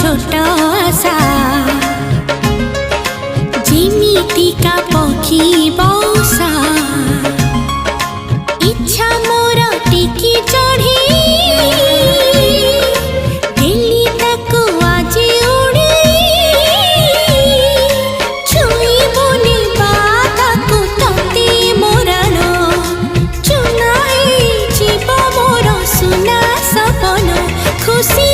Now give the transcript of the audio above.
छोट आशा जिमितिका पक्षी बौसा इच्छा मोर टिकी चढ़ी दिल्ली ताकू आज उड़ी छुई बुनी बाताकू तती मोरान चुनाई जीव मोर सुना सपन खुशी